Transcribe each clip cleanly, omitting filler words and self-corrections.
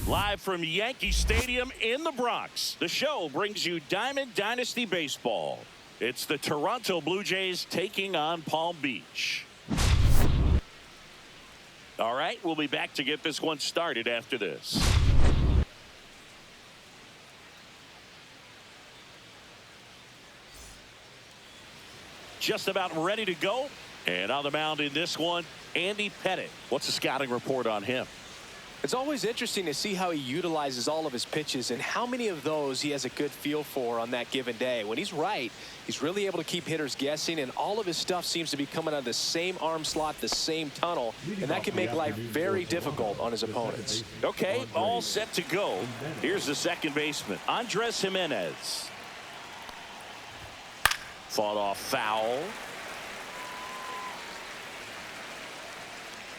Live from Yankee Stadium in the Bronx, the show brings you Diamond Dynasty Baseball. It's the Toronto Blue Jays taking on Palm Beach. All right, we'll be back to get this one started after this. Just about ready to go. And on the mound in this one, Andy Pettitte. What's the scouting report on him? It's always interesting to see how he utilizes all of his pitches and how many of those he has a good feel for on that given day. When he's right, he's really able to keep hitters guessing, and all of his stuff seems to be coming out of the same arm slot, the same tunnel, and that can make life very difficult on his opponents. Okay, all set to go. Here's the second baseman, Andres Jimenez. Fought off foul.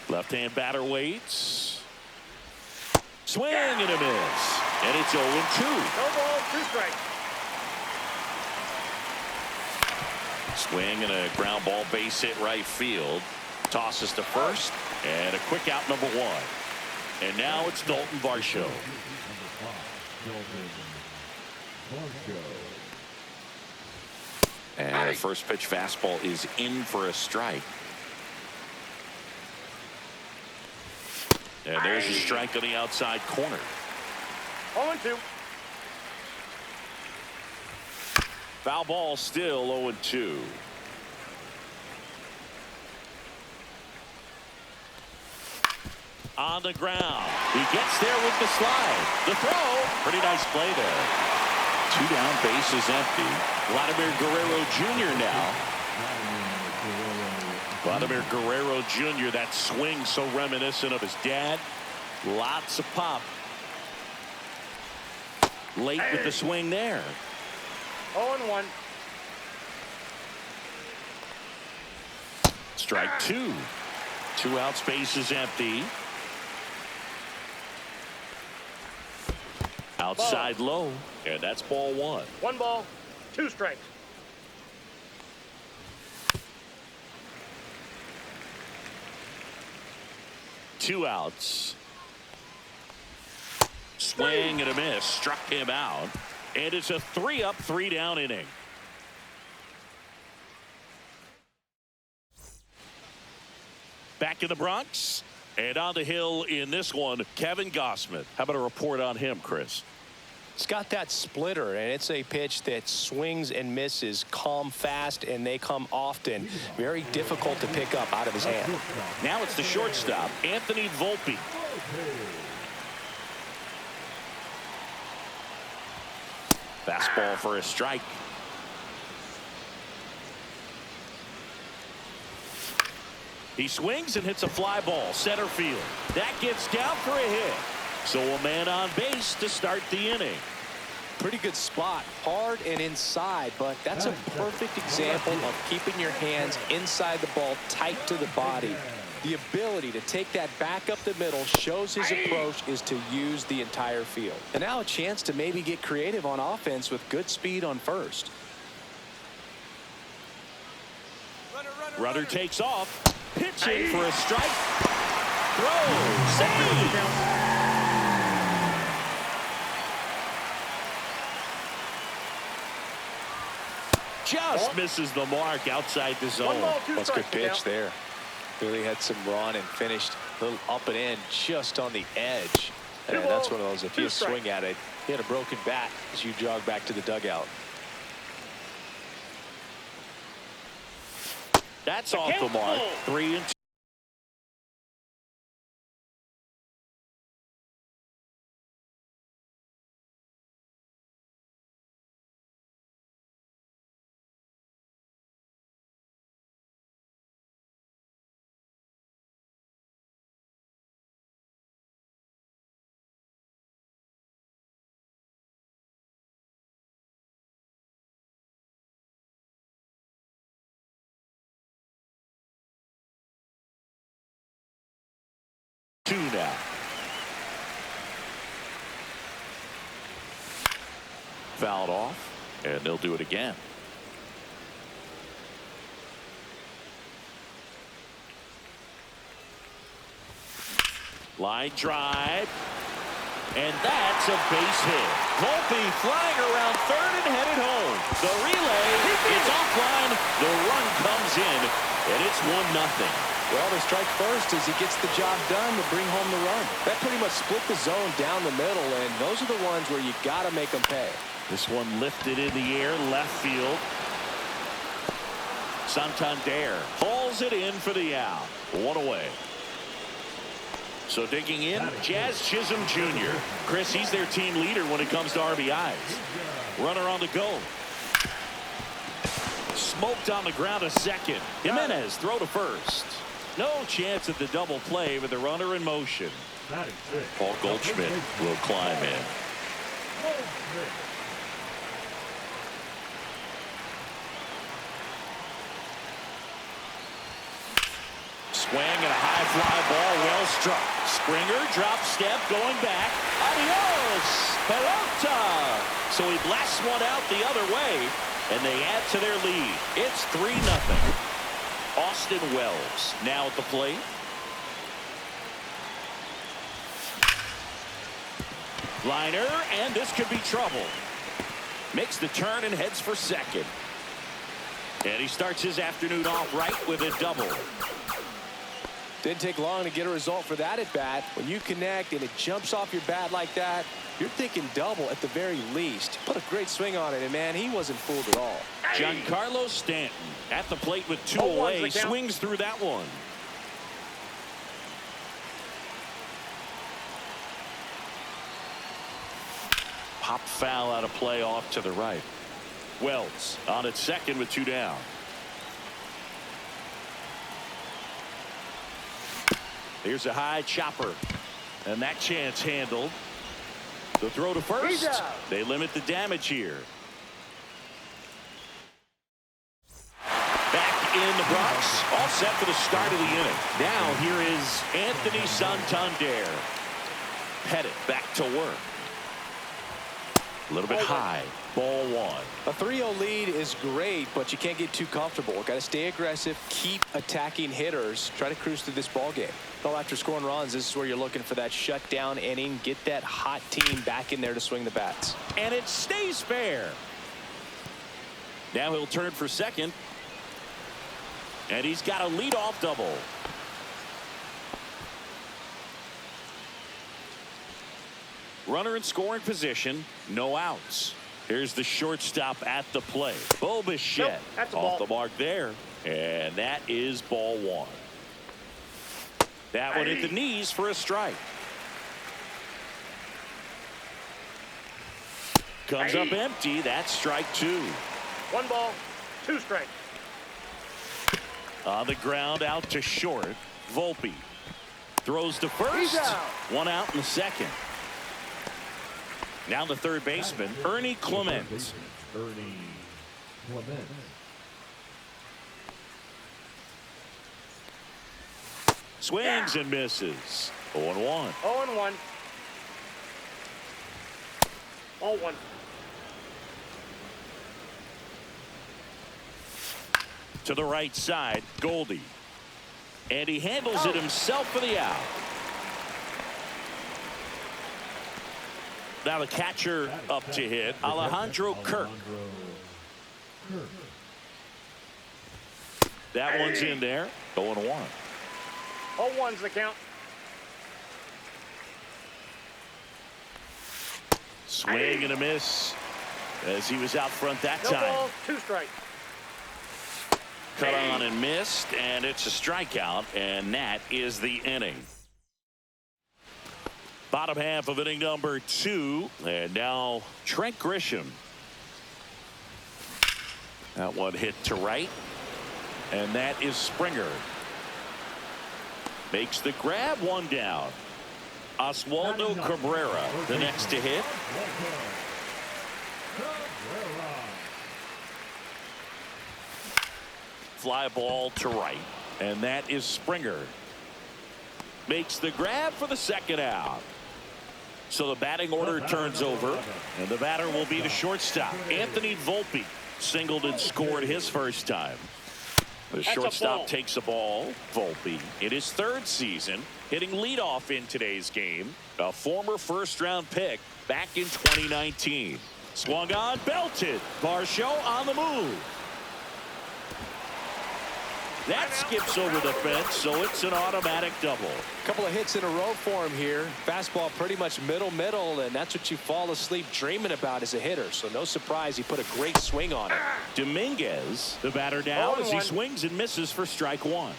Left-hand batter waits. Swing and a miss. And it's 0-2. No ball, 2 strikes. Swing and a ground ball, base hit right field. Tosses to first. And a quick out, number 1. And now it's Dalton Varsho. And a first pitch fastball is in for a strike. And there's a strike on the outside corner. 0-2. Foul ball, still 0-2. On the ground. He gets there with the slide. The throw. Pretty nice play there. 2 down, bases empty. Vladimir Guerrero Jr. now. Vladimir Guerrero Jr., that swing so reminiscent of his dad. Lots of pop. Late with the swing there. 0-1. Strike two. 2 out, space is empty. Outside low, and that's ball one. 1 ball, 2 strikes. Two outs. Swing and a miss. Struck him out. And it's a 3-up, 3-down inning. Back in the Bronx. And on the hill in this one, Kevin Gossman. How about a report on him, Chris? It's got that splitter, and it's a pitch that swings and misses, come fast, and they come often. Very difficult to pick up out of his hand. Now it's the shortstop, Anthony Volpe. Fastball for a strike. He swings and hits a fly ball, center field. That gets down for a hit. So a man on base to start the inning. Pretty good spot, hard and inside, but that's a perfect example of keeping your hands inside the ball, tight to the body. The ability to take that back up the middle shows his approach is to use the entire field. And now a chance to maybe get creative on offense with good speed on first. Runner takes off. Pitching for a strike. Throw. Save. Just misses the mark outside the zone. 1 ball, 2 That's a good strikes. pitch there. Really had some run and finished a little up and in just on the edge. And that's one of those, if you swing at it, you had a broken bat as you jog back to the dugout. That's off the mark. 3-2. Now. Fouled off, and they'll do it again. Line drive, and that's a base hit. Volpe flying around third and headed home. The relay, it's offline. The run comes in, and it's 1-0. Well, the strike first as he gets the job done to bring home the run. That pretty much split the zone down the middle, and those are the ones where you got to make them pay. This one lifted in the air, left field. Santander hauls it in for the out. 1 away. So digging in, Jazz Chisholm Jr. Chris, he's their team leader when it comes to RBIs. Runner on the go. Smoked on the ground a second. Jimenez throw to first. No chance at the double play with the runner in motion. Paul Goldschmidt will climb in. Swing and a high fly ball, well struck. Springer drop step going back. Adios, pelota. So he blasts one out the other way, and they add to their lead. It's 3-0. Austin Wells now at the plate. Liner, and this could be trouble. Makes the turn and heads for second. And he starts his afternoon off right with a double. Didn't take long to get a result for that at bat. When you connect and it jumps off your bat like that, you're thinking double at the very least. Put a great swing on it, and man, he wasn't fooled at all. Giancarlo Stanton at the plate with 2 away, swings through that one. Pop foul out of play off to the right. Wells on at second with 2 down. Here's a high chopper. And that chance handled. The throw to first. They limit the damage here. Back in the Bronx. All set for the start of the inning. Now here is Anthony Santander. Pettit back to work. A little bit high. Ball one. A 3-0 lead is great, but you can't get too comfortable. Got to stay aggressive, keep attacking hitters, try to cruise through this ball game. Well, after scoring runs, this is where you're looking for that shutdown inning. Get that hot team back in there to swing the bats. And it stays fair. Now he'll turn for second. And he's got a leadoff double. Runner in scoring position, no outs. Here's the shortstop at the plate. Bo Bichette off the mark there. And that is ball one. That one hit the knees for a strike. Comes up empty. That's strike two. 1 ball, 2 strikes. On the ground, out to short. Volpe throws to first. 1 out in the second. Now the third baseman, Ernie Clement. Swings and misses. 0-1. 0-1. 0-1. To the right side, Goldie. And he handles it himself for the out. Now the catcher up to hit, Alejandro Kirk. That one's in there. 0-1. 0-1's the count. Swing and a miss as he was out front that No time. balls, 2 strikes. Cut on and missed, and it's a strikeout, and that is the inning. Bottom half of inning number 2, and now Trent Grisham. That one hit to right, and that is Springer. Makes the grab, 1 down. Oswaldo Cabrera, the next to hit. Fly ball to right, and that is Springer. Makes the grab for the second out. So the batting order turns over, and the batter will be the shortstop. Anthony Volpe singled and scored his first time. The shortstop takes a ball. Volpe in his 3rd season, hitting leadoff in today's game. A former first-round pick back in 2019. Swung on, belted. Varsho on the move. That skips over the fence, so it's an automatic double. Couple of hits in a row for him here. Fastball pretty much middle, and that's what you fall asleep dreaming about as a hitter. So no surprise he put a great swing on it. Dominguez, the batter now, as he swings and misses for strike 1.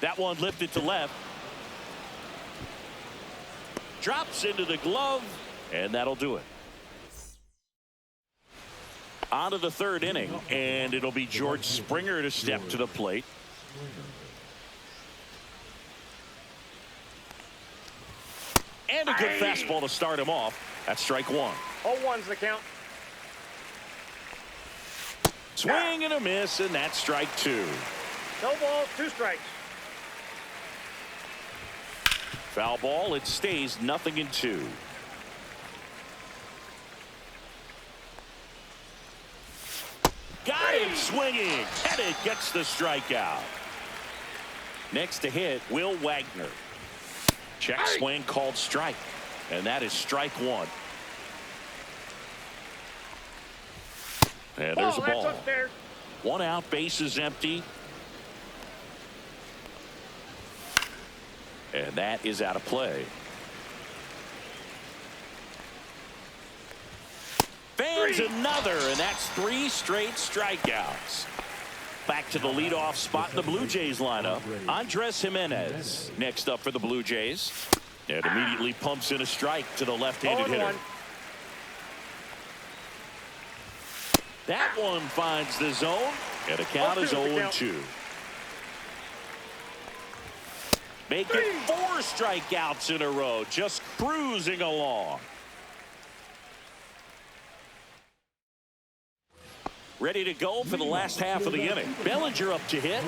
That one lifted to left. Drops into the glove, and that'll do it. On to the 3rd inning, and it'll be George Springer to step to the plate. And a good fastball to start him off. That's strike 1. 0-1's the count. Swing and a miss, and that's strike 2. No balls, 2 strikes. Foul ball, it stays 0-2. Got him swinging. Pettit gets the strikeout. Next to hit, Will Wagner. Check swing called strike. And that is strike 1. And there's a ball. 1 out, base is empty. And that is out of play. Fans another, and that's 3 straight strikeouts. Back to the leadoff spot in the Blue Jays lineup. Andres Jimenez next up for the Blue Jays. And immediately pumps in a strike to the left-handed hitter. That one finds the zone, And the count is 0-2. Make it 4 strikeouts in a row, just cruising along. Ready to go for the last half of the inning. Bellinger up to hit.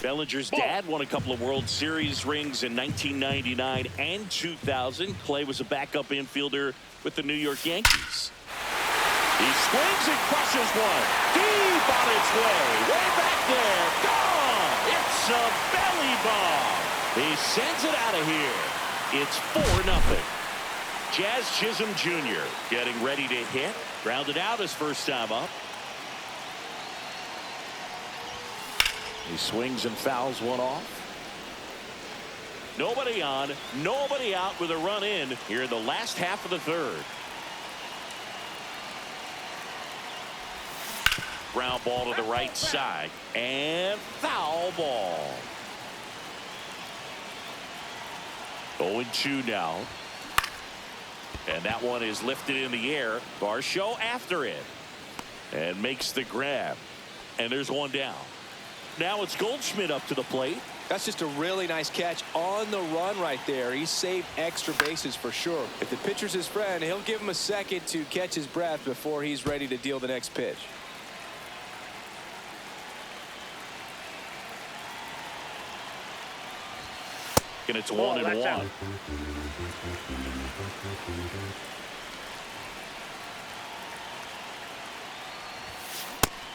Bellinger's dad won a couple of World Series rings in 1999 and 2000. Clay was a backup infielder with the New York Yankees. He swings and crushes one. Deep on its way. Way back there. Gone. It's a belly bomb. He sends it out of here. It's 4-0. Jazz Chisholm Jr. getting ready to hit. Grounded out his first time up. He swings and fouls one off. Nobody on, nobody out with a run in here in the last half of the third. Ground ball to the right side and foul ball. 0-2 now. And that one is lifted in the air. Varsho after it and makes the grab. And there's one down. Now it's Goldschmidt up to the plate. That's just a really nice catch on the run right there. He saved extra bases for sure. If the pitcher's his friend, he'll give him a second to catch his breath before he's ready to deal the next pitch. And it's 1-1.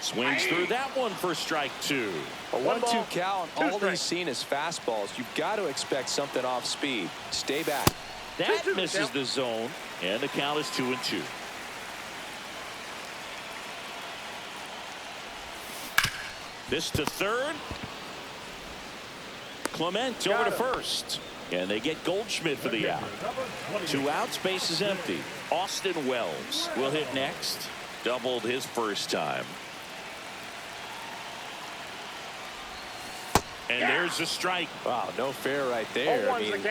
Swings through that one for strike 2. A 1-2 count. All he's seen is fastballs. You've got to expect something off speed. Stay back. That misses the zone, and the count is 2-2. This to third. Clement over to first. And they get Goldschmidt for the out. 2 outs, base is empty. Austin Wells will hit next. Doubled his first time. And there's a strike. Wow, no fair right there. I mean,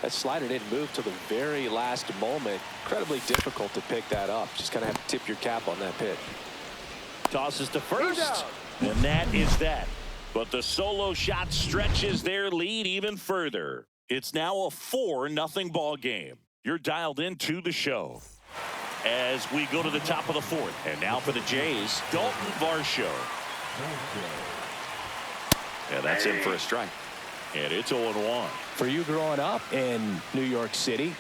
that slider didn't move till the very last moment. Incredibly difficult to pick that up. Just kind of have to tip your cap on that pitch. Tosses to first. And that is that. But the solo shot stretches their lead even further. It's now a 4-0 ball game. You're dialed into the show as we go to the top of the 4th. And now for the Jays, Dalton Varsho. Yeah, that's in for a strike. And it's 0-1. For you growing up in New York City,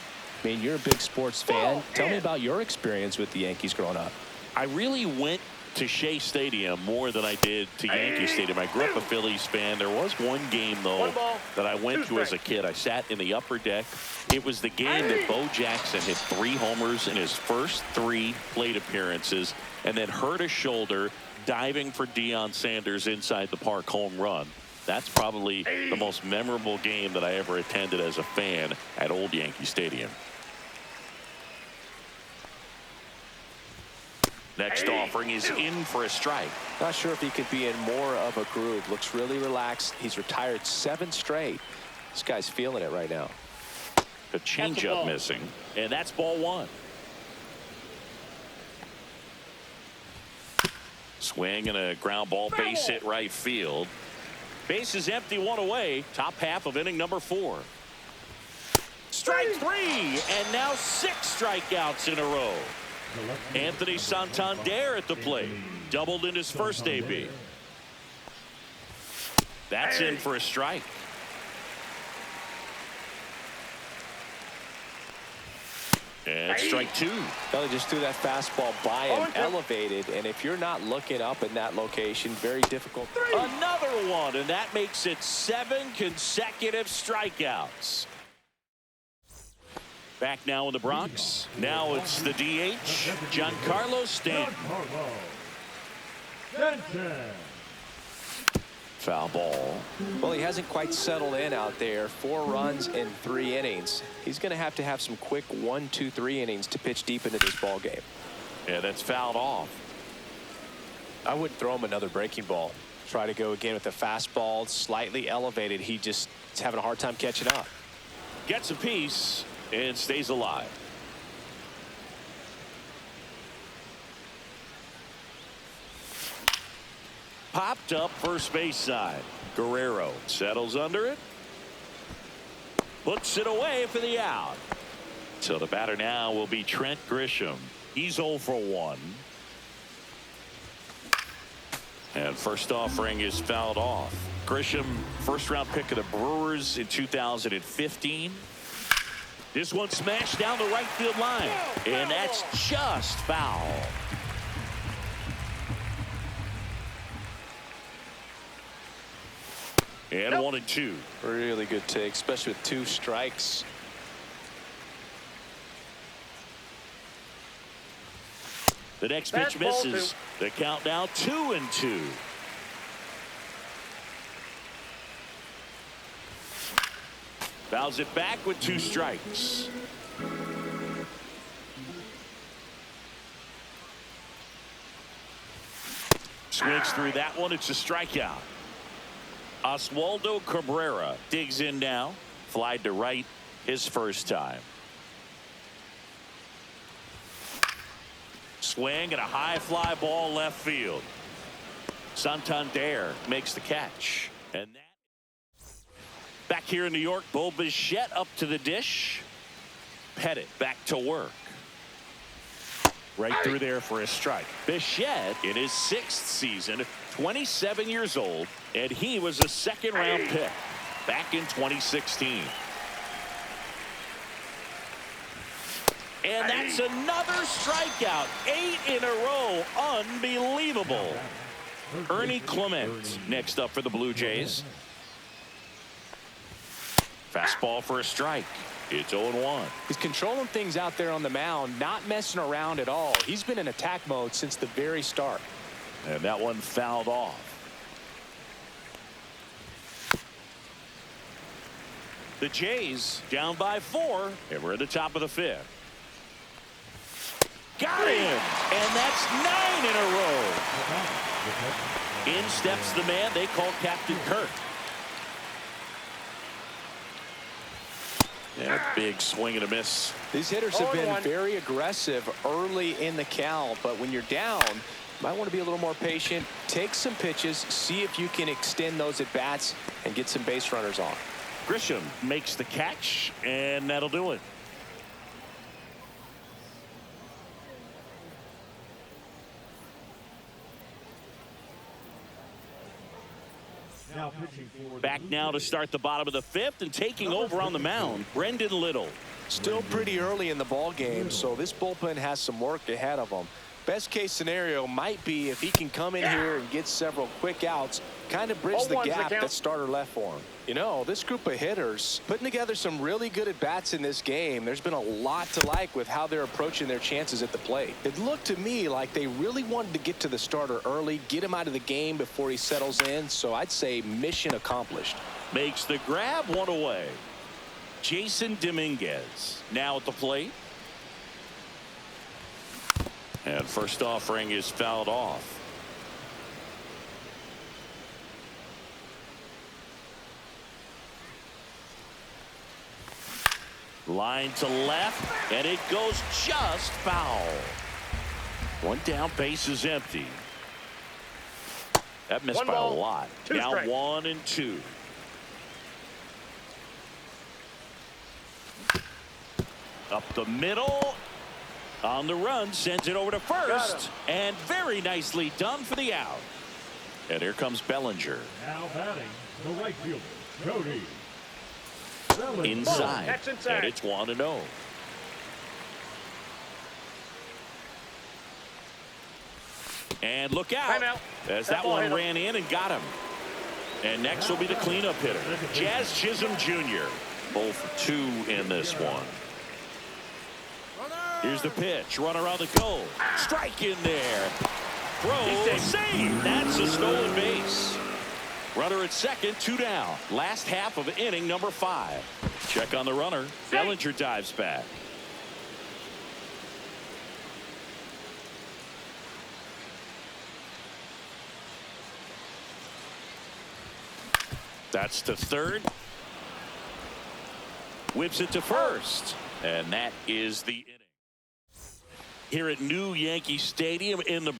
I mean, you're a big sports fan. Tell me about your experience with the Yankees growing up. I really went to Shea Stadium more than I did to Yankee Stadium. I grew up a Phillies fan. There was one game, though, that I went to as a kid. I sat in the upper deck. It was the game that Bo Jackson hit 3 homers in his first 3 plate appearances and then hurt a shoulder diving for Deion Sanders inside the park home run. That's probably the most memorable game that I ever attended as a fan at Old Yankee Stadium. Next offering is in for a strike. Not sure if he could be in more of a groove. Looks really relaxed. He's retired 7 straight. This guy's feeling it right now. The changeup missing, and that's ball 1. Swing and a ground ball, base hit right field. Base is empty, 1 away. Top half of inning number 4. Strike 3, and now 6 strikeouts in a row. Anthony Santander at the plate. Doubled in his first AB. That's in for a strike. And strike 2. Well, he just threw that fastball by him, elevated, and if you're not looking up in that location, very difficult. Another one, and that makes it 7 consecutive strikeouts. Back now in the Bronx. Now it's the DH, Giancarlo Stanton. Foul ball. Well, he hasn't quite settled in out there. 4 runs in 3 innings. He's going to have some quick 1, 2, 3 innings to pitch deep into this ball game. Yeah, that's fouled off. I wouldn't throw him another breaking ball. Try to go again with the fastball, slightly elevated. He just is having a hard time catching up. Gets a piece and stays alive. Popped up first base side. Guerrero settles under it. Puts it away for the out. So the batter now will be Trent Grisham. He's 0 for 1. And first offering is fouled off. Grisham, first-round pick of the Brewers in 2015. This one smashed down the right field line. And that's just foul. And 1-2. Really good take, especially with 2 strikes. The next pitch misses. The count now 2-2. Fouls it back with 2 strikes. Swings through that one. It's a strikeout. Oswaldo Cabrera digs in now. Flied to right his first time. Swing and a high fly ball left field. Santander makes the catch. And that back here in New York, Bo Bichette up to the dish. Pettit back to work. Right through there for a strike. Bichette in his 6th season, 27 years old, and he was a second-round pick back in 2016. And that's another strikeout. 8 in a row. Unbelievable. Ernie Clement next up for the Blue Jays. Fastball for a strike. It's 0-1. He's controlling things out there on the mound, not messing around at all. He's been in attack mode since the very start. And that one fouled off. The Jays down by 4, and we're at the top of the 5th. Got him! And that's 9 in a row. In steps the man they call Captain Kirk. And a big swing and a miss. These hitters have been very aggressive early in the count, but when you're down, you might want to be a little more patient. Take some pitches, see if you can extend those at bats and get some base runners on. Grisham makes the catch, and that'll do it. Back now to start the bottom of the 5th, and taking over on the mound, Brendan Little. Still pretty early in the ball game, so this bullpen has some work ahead of them. Best case scenario might be if he can come in here and get several quick outs, kind of bridge the gap that starter left for him. You know, this group of hitters putting together some really good at-bats in this game. There's been a lot to like with how they're approaching their chances at the plate. It looked to me like they really wanted to get to the starter early, get him out of the game before he settles in, so I'd say mission accomplished. Makes the grab, 1 away. Jason Dominguez now at the plate. And first offering is fouled off. Line to left, and it goes just foul. One down, base is empty. That missed by a lot. Now 1-2. Up the middle. On the run, sends it over to first, and very nicely done for the out. And here comes Bellinger. Now batting, the right fielder, Cody. Inside, and it's 1-0. And look out, as that one ran in and got him. And next will be the cleanup hitter, Jazz Chisholm Jr. Both 2 in this one. Here's the pitch. Runner on the goal. Strike in there. Throw. Save. That's a stolen base. Runner at second. 2 down. Last half of inning number 5. Check on the runner. Bellinger dives back. That's to third. Whips it to first. And that is the inning. Here at New Yankee Stadium in the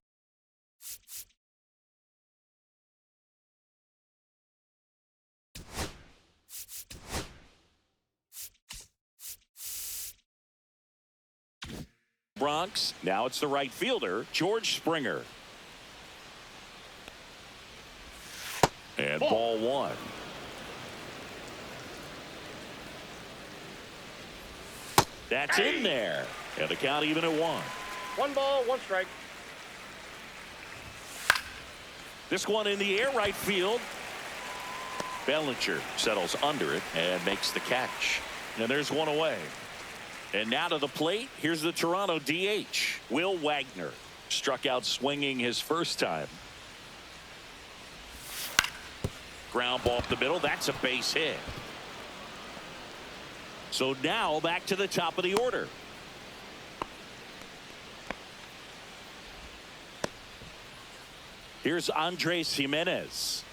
Bronx. Now it's the right fielder, George Springer. And ball one. That's in there. And the count even at 1. 1 ball, 1 strike. This one in the air, right field. Bellinger settles under it and makes the catch. And there's one away. And now to the plate, here's the Toronto DH, Will Wagner. Struck out swinging his first time. Ground ball up the middle. That's a base hit. So now back to the top of the order. Here's Andres Jimenez.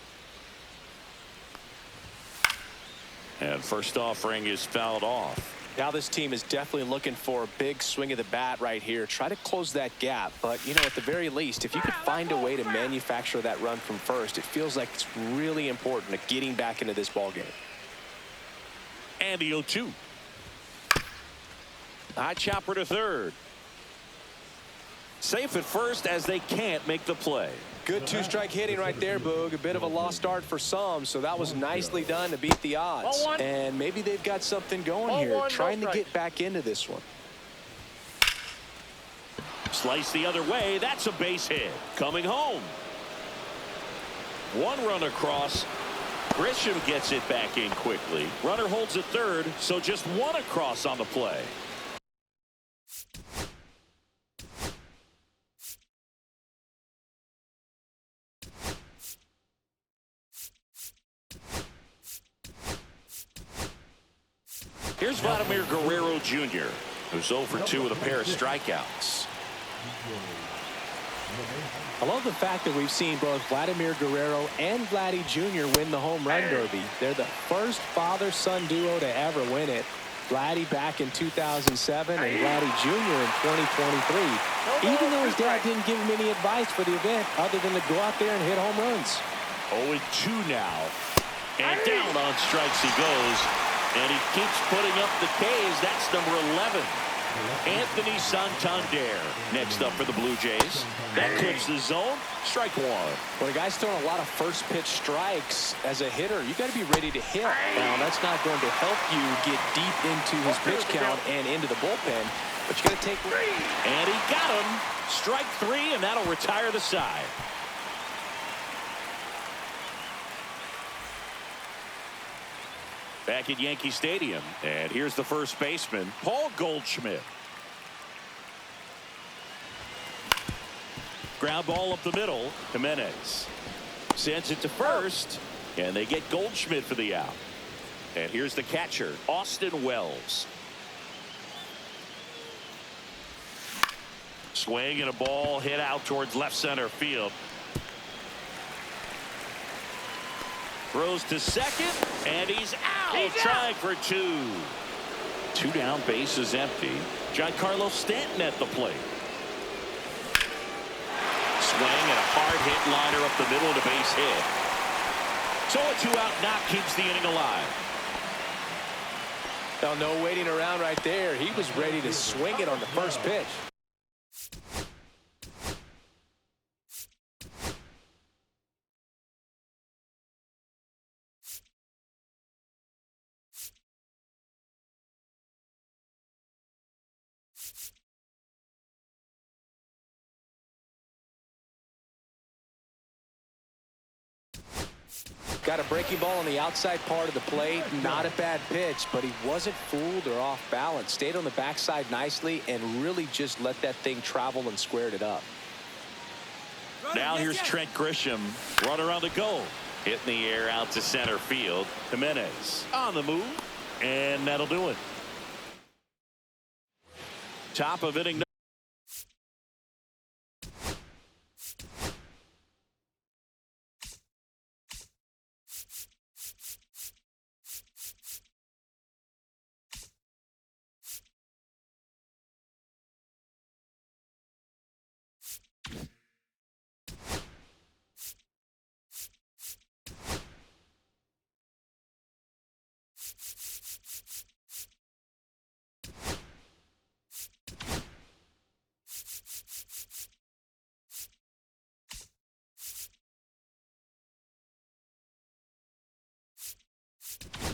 And first offering is fouled off. Now this team is definitely looking for a big swing of the bat right here. Try to close that gap. But, you know, at the very least, if you could find a way to manufacture that run from first, it feels like it's really important to getting back into this ball game. And the 0-2. High chopper to third. Safe at first as they can't make the play. Good 2-strike hitting right there, Boog. A bit of a lost start for some, so that was nicely done to beat the odds. And maybe they've got something going here, trying to get back into this one. Slice the other way. That's a base hit. Coming home. 1 run across. Grisham gets it back in quickly. Runner holds at third, so just 1 across on the play. Here's Vladimir Guerrero Jr., who's 0 for 2 with a pair of strikeouts. I love the fact that we've seen both Vladimir Guerrero and Vladdy Jr. win the home run derby. They're the first father-son duo to ever win it. Vladdy back in 2007 and Vladdy Jr. in 2023. Even though his dad didn't give him any advice for the event other than to go out there and hit home runs. 0-2 now. And down on strikes he goes. And he keeps putting up the Ks. That's number 11. Anthony Santander next up for the Blue Jays. That clips the zone. Strike 1. When a guy's throwing a lot of first pitch strikes as a hitter, you got to be ready to hit. Now, that's not going to help you get deep into his pitch count and into the bullpen, but you got to take. And he got him. Strike 3, and that'll retire the side. Back at Yankee Stadium, and here's the first baseman, Paul Goldschmidt. Ground ball up the middle. Jimenez sends it to first, and they get Goldschmidt for the out. And here's the catcher, Austin Wells. Swing and a ball hit out towards left center field. Throws to second, and he's out. Trying for 2. 2 down, bases empty. Giancarlo Stanton at the plate. Swing and a hard hit liner up the middle and a base hit. So a 2-out knock keeps the inning alive. Well, no waiting around right there. He was ready to swing it on the first pitch. Got a breaking ball on the outside part of the plate. Not a bad pitch, but he wasn't fooled or off balance. Stayed on the backside nicely and really just let that thing travel and squared it up. Now here's Trent Grisham. Runner on the go. Hit in the air out to center field. Jimenez on the move, and that'll do it. Top of inning.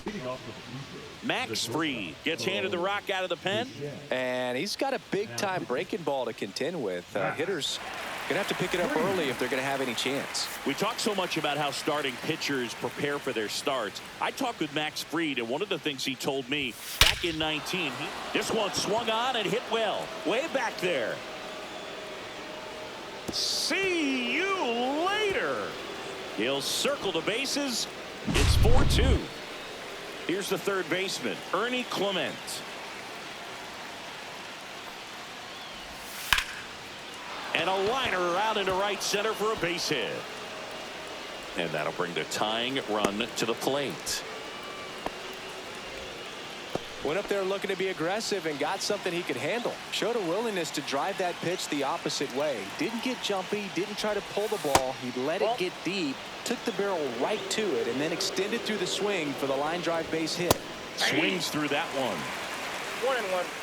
Leading off the Blue Jays, Max Fried gets handed the rock out of the pen. And he's got a big-time breaking ball to contend with. Hitters going to have to pick it up early if they're going to have any chance. We talk so much about how starting pitchers prepare for their starts. I talked with Max Fried, and one of the things he told me back in 19, this one swung on and hit well. Way back there. See you later. He'll circle the bases. It's 4-2. Here's the third baseman, Ernie Clement. And a liner out into right center for a base hit. And that'll bring the tying run to the plate. Went up there looking to be aggressive and got something he could handle. Showed a willingness to drive that pitch the opposite way. Didn't get jumpy, didn't try to pull the ball. He let it get deep, took the barrel right to it, and then extended through the swing for the line drive base hit. Swings through that one. 1-1.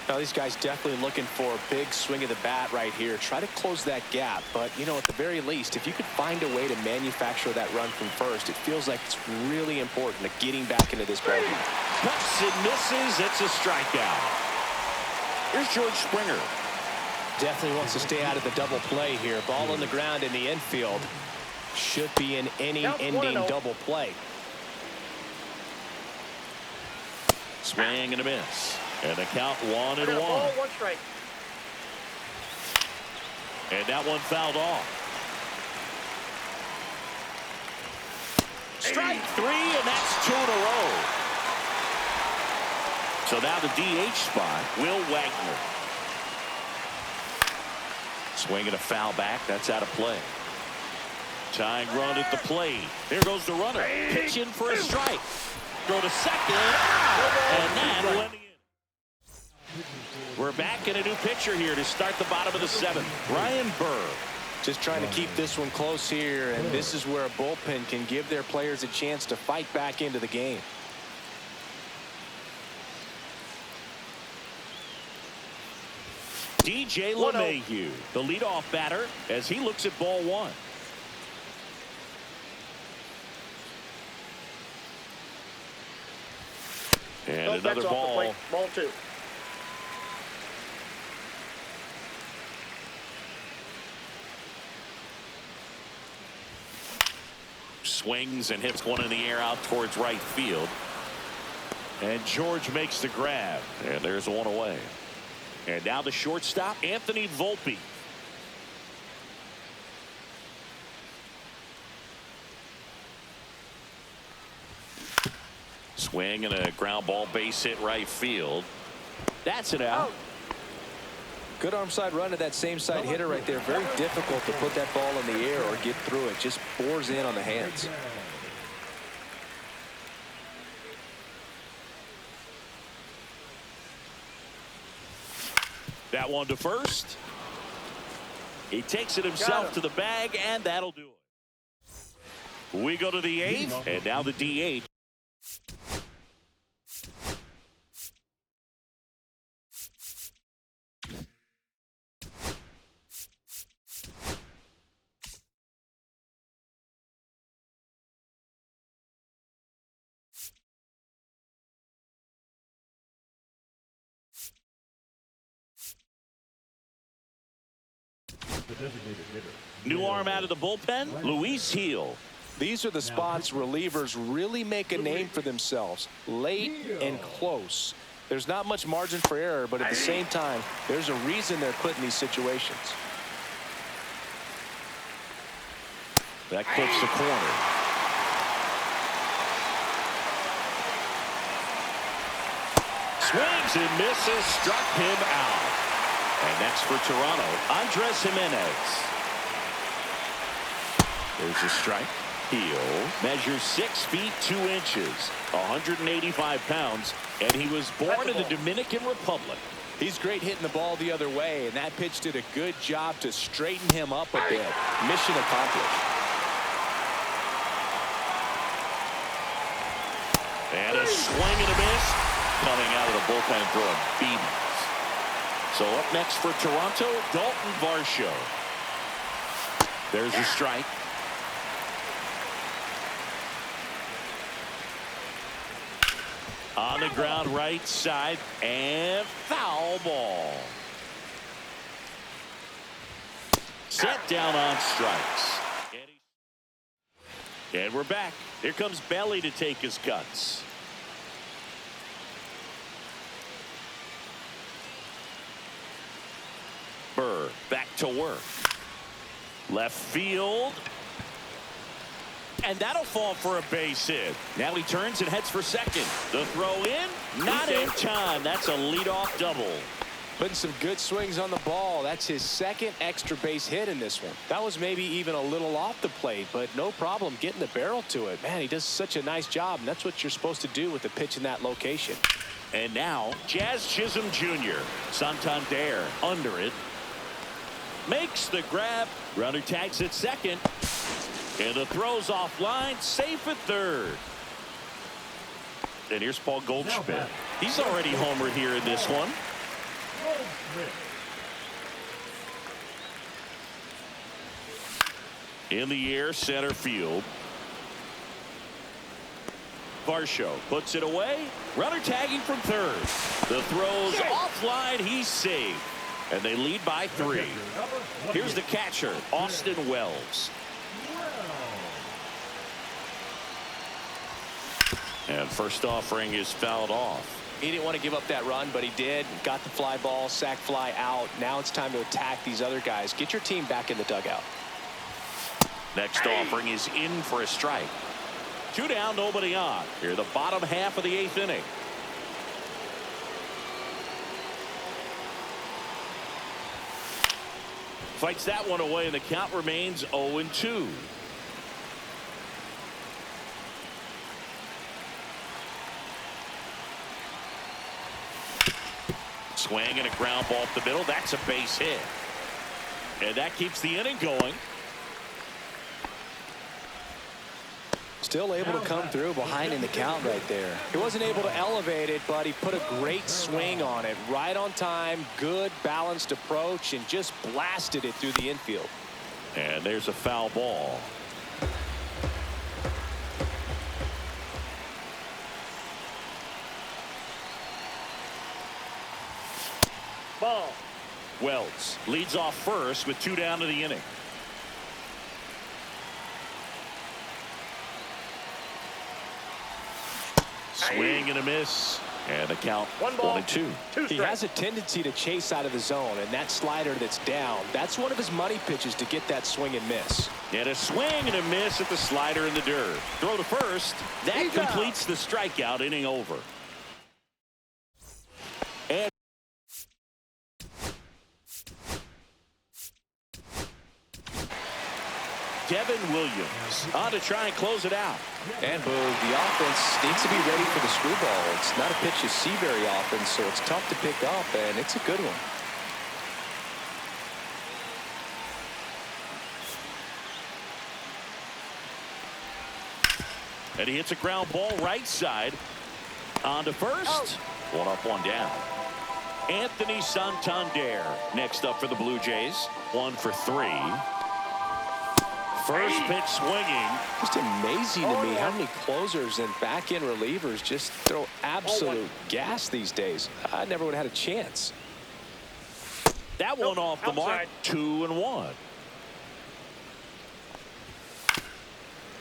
Now these guys definitely looking for a big swing of the bat right here. Try to close that gap, but you know, at the very least, if you could find a way to manufacture that run from first, it feels like it's really important to getting back into this ball game. Cuts and misses. It's a strikeout. Here's George Springer. Definitely wants to stay out of the double play here. Ball on the ground in the infield. Should be an inning-ending double play. Swing and a miss. And the count 1-1. Ball, 1 strike. And that one fouled off. Strike 3, and that's 2 in a row. So now the DH spot, Will Wagner. Swing and a foul back. That's out of play. Tying run at the plate. There goes the runner. Pitch in for a strike. Go to second. And that went in. We're back in a new pitcher here to start the bottom of the 7th. Brian Burr. Just trying to keep this one close here, and this is where a bullpen can give their players a chance to fight back into the game. DJ LeMahieu, the leadoff batter, as he looks at ball 1. And another ball. Ball 2. Swings and hits one in the air out towards right field. And George makes the grab. And there's one away. And now the shortstop, Anthony Volpe. Swing and a ground ball base hit right field. That's it out. Good arm side run to that same side hitter right there. Very difficult to put that ball in the air or get through it. Just bores in on the hands. That one to first. He takes it himself to the bag, and that'll do it. We go to the 8th, and now the DH. New arm out of the bullpen, Luis Gil. These are the spots relievers really make a name for themselves. Late and close. There's not much margin for error, but at the same time, there's a reason they're put in these situations. That clips the corner. Swings and misses, struck him out. And next for Toronto, Andres Jimenez. There's a strike. Gil measures 6 feet 2 inches, 185 pounds, and he was born in the Dominican Republic. He's great hitting the ball the other way, and that pitch did a good job to straighten him up a bit. Mission accomplished. And a swing and a miss, coming out of the bullpen throwing beatings. So up next for Toronto, Dalton Varsho. There's a strike. On the ground right side, and foul ball. Set down on strikes. And we're back. Here comes Belly to take his cuts. Burr back to work. Left field. And that'll fall for a base hit. Now he turns and heads for second. The throw in, not in time. That's a leadoff double. Putting some good swings on the ball. That's his second extra base hit in this one. That was maybe even a little off the plate, but no problem getting the barrel to it. Man, he does such a nice job, and that's what you're supposed to do with the pitch in that location. And now, Jazz Chisholm Jr. Santander under it. Makes the grab. Runner tags at second. And the throw's offline, safe at third. And here's Paul Goldschmidt. He's already homered here in this one. In the air, center field. Varsho puts it away. Runner tagging from third. The throw's offline. He's safe. And they lead by 3. Here's the catcher, Austin Wells. And first offering is fouled off. He didn't want to give up that run, but he did. Got the fly ball, sac fly out. Now it's time to attack these other guys. Get your team back in the dugout. Next offering is in for a strike. 2 down, nobody on. Here the bottom half of the 8th inning. Fights that one away, and the count remains 0-2. Swing and a ground ball up the middle. That's a base hit. And that keeps the inning going. Still able to come through behind in the count right there. He wasn't able to elevate it, but he put a great swing on it. Right on time, good balanced approach, and just blasted it through the infield. And there's a foul ball. Ball. Wells leads off first with 2 down to the inning. Swing and a miss. And the count 1-2. He has a tendency to chase out of the zone, and that slider that's down, that's one of his money pitches to get that swing and miss. And a swing and a miss at the slider in the dirt. Throw to first. That completes the strikeout. Inning over. And Devin Williams on to try and close it out. And Boo, the offense needs to be ready for the screwball. It's not a pitch you see very often, so it's tough to pick up, and it's a good one. And he hits a ground ball right side. On to first. 1 up, 1 down. Anthony Santander next up for the Blue Jays. 1 for 3. First pitch swinging. Just amazing to me how many closers and back-end relievers just throw absolute gas these days. I never would have had a chance. That one off the mark. 2-1.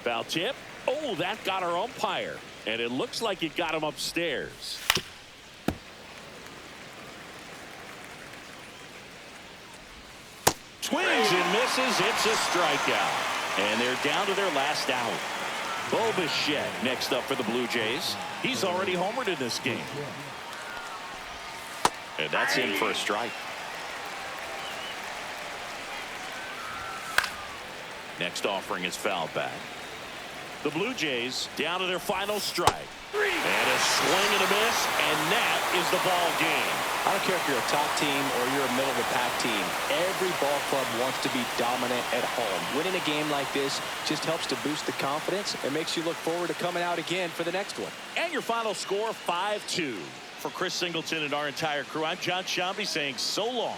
Foul tip. Oh, that got our umpire. And it looks like it got him upstairs. Swings and misses. It's a strikeout. And they're down to their last out. Bo Bichette next up for the Blue Jays. He's already homered in this game. And that's in for a strike. Next offering is fouled back. The Blue Jays down to their final strike. And a swing and a miss, and that is the ball game. I don't care if you're a top team or you're a middle-of-the-pack team. Every ball club wants to be dominant at home. Winning a game like this just helps to boost the confidence and makes you look forward to coming out again for the next one. And your final score, 5-2. For Chris Singleton and our entire crew, I'm John Shambi saying so long.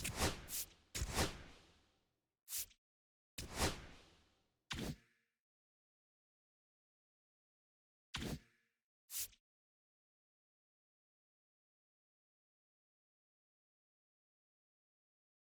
you